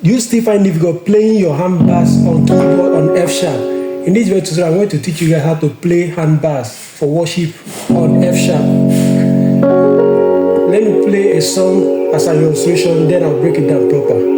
Do you still find difficult playing your hand bass on keyboard on F sharp? In this video tutorial, I'm going to teach you guys how to play hand bass for worship on F sharp. Let me play a song as an illustration, then I'll break it down proper.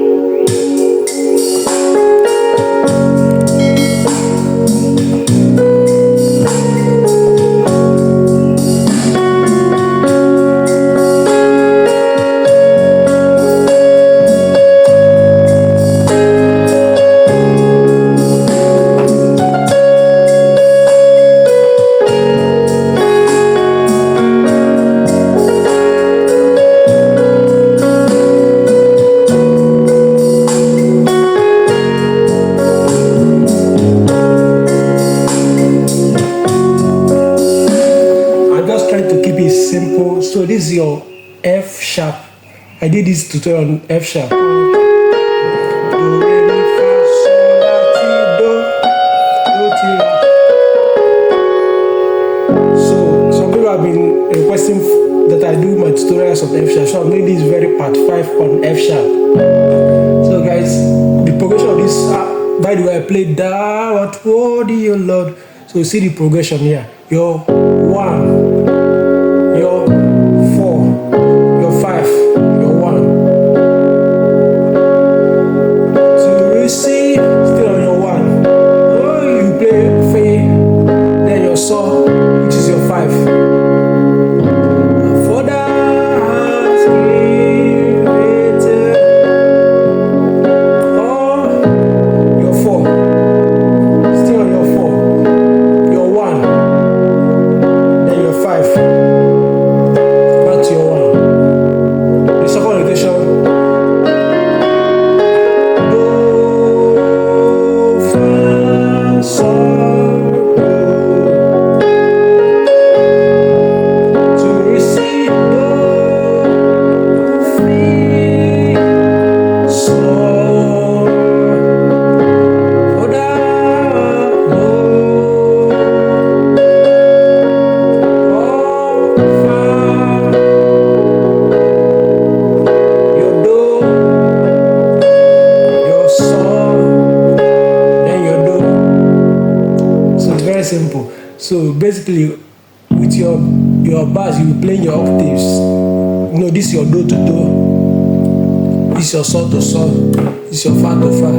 Simple. So this is your F sharp. I did this tutorial on F sharp. Do, re, mi, fa, sol, la, ti, do, ti, la. So some people have been requesting that I do my tutorials on F sharp. So I'm doing this very part 5 on F sharp. So guys, the progression of this, by the way, I played down, what worthy your Lord. So see the progression here. Your 1. Your 4, your 5, your 1. To receive, still on your 1. Oh, you play Fa, then your Sol, which is your 5. For thou hast created, oh, your 4, still on your 4, your 1, then your 5. Simple. So basically, with your bass, you play your octaves. You know, this is your do to do, this is your sol to sol, this is your fa to fa.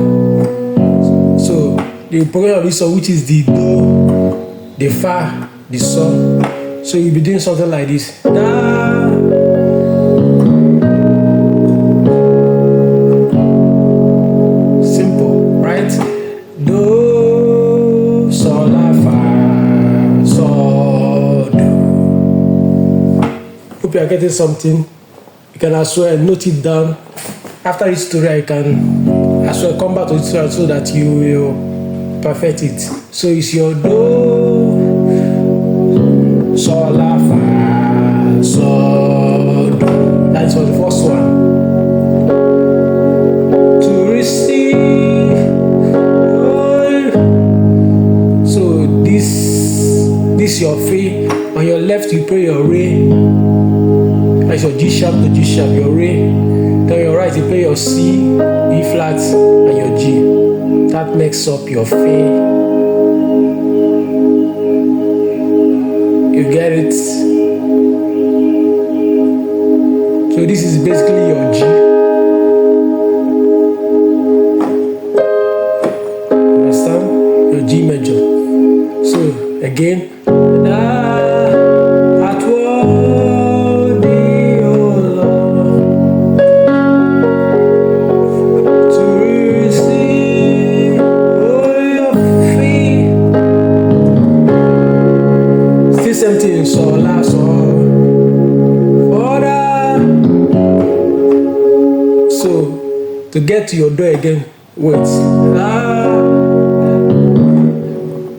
So the progression of this song, which is the do, the fa, the sol. So you'll be doing something like this. Da. Simple, right? Do. Hope you are getting something. You can as well note it down. After this tutorial, you can as well come back to it so that you will perfect it. So it's your do, sol, la, fa, sol, do. That is for the first one. To receive. So this is your Fa. On your left, you play your Re. That's your G sharp to G sharp, your Re. Then on your right, you play your C, E flat, and your G. That makes up your Fa. You get it? So this is basically your G. Understand? Your G major. So again, same thing, sol, la, sol, for da. So to get to your do again, wait. La,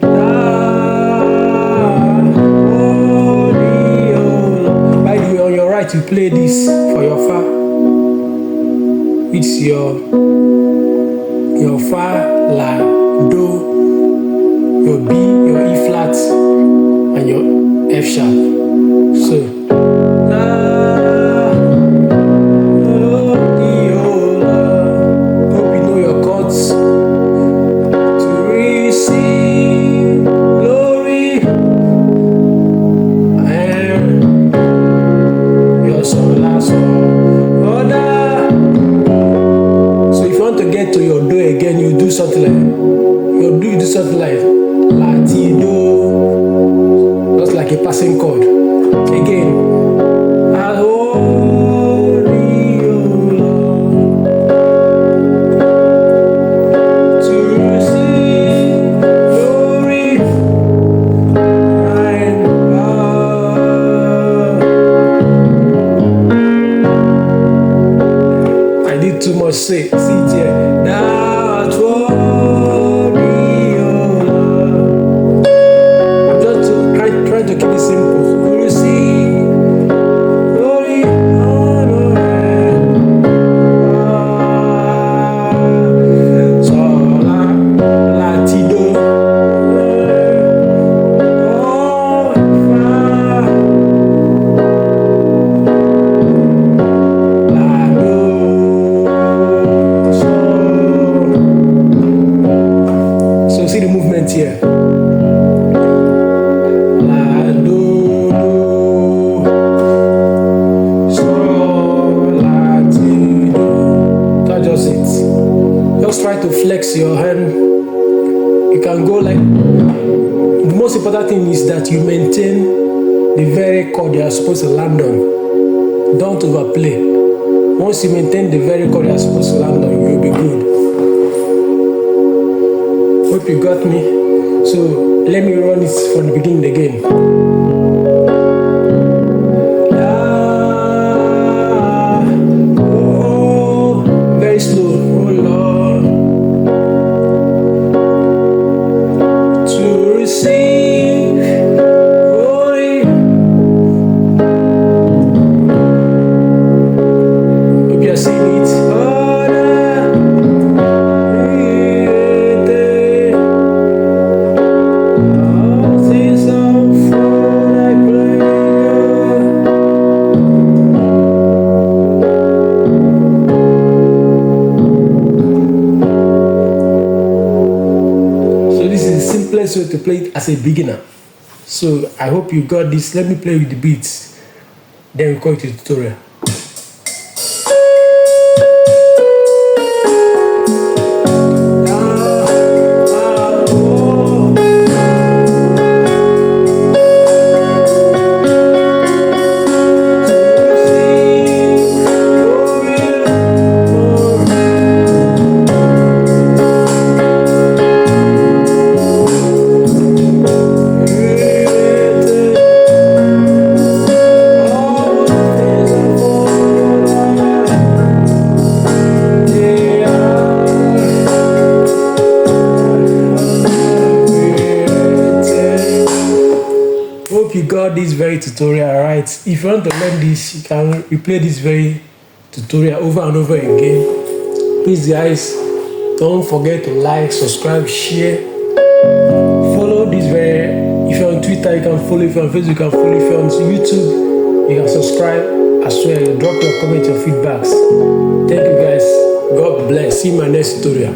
la, oh, by the way, on your right, you play this for your fa. It's your fa, la, do, your B, your E flat, and your F sharp. So hope you something like, you do something like Latido, just like a passing chord. Again, too much say, see here. Now I'm just trying to keep it simple. You see, glory, honor, so Latido, see the movement here. La, do, so, la, ti, do. That's just it. Just try to flex your hand. You can go like, the most important thing is that you maintain the very chord you are supposed to land on. Don't overplay. Once you maintain the very chord you are supposed to land on, you'll be good. Hope you got me. So let me run it from the beginning again. Oh, very slow. Oh Lord, to receive glory. Hope you are seeing it. Simplest way to play it as a beginner. So I hope you got this. Let me play with the beats, then we call it a tutorial. Hope you got this very tutorial right. If you want to learn this, you can replay this very tutorial over and over again. Please guys, don't forget to like, subscribe, share, follow this very. If you're on Twitter, you can follow. If you're on Facebook, you can follow. If you're on YouTube, you can subscribe as well. Drop your comments, your feedbacks. Thank you guys. God bless. See you in my next tutorial.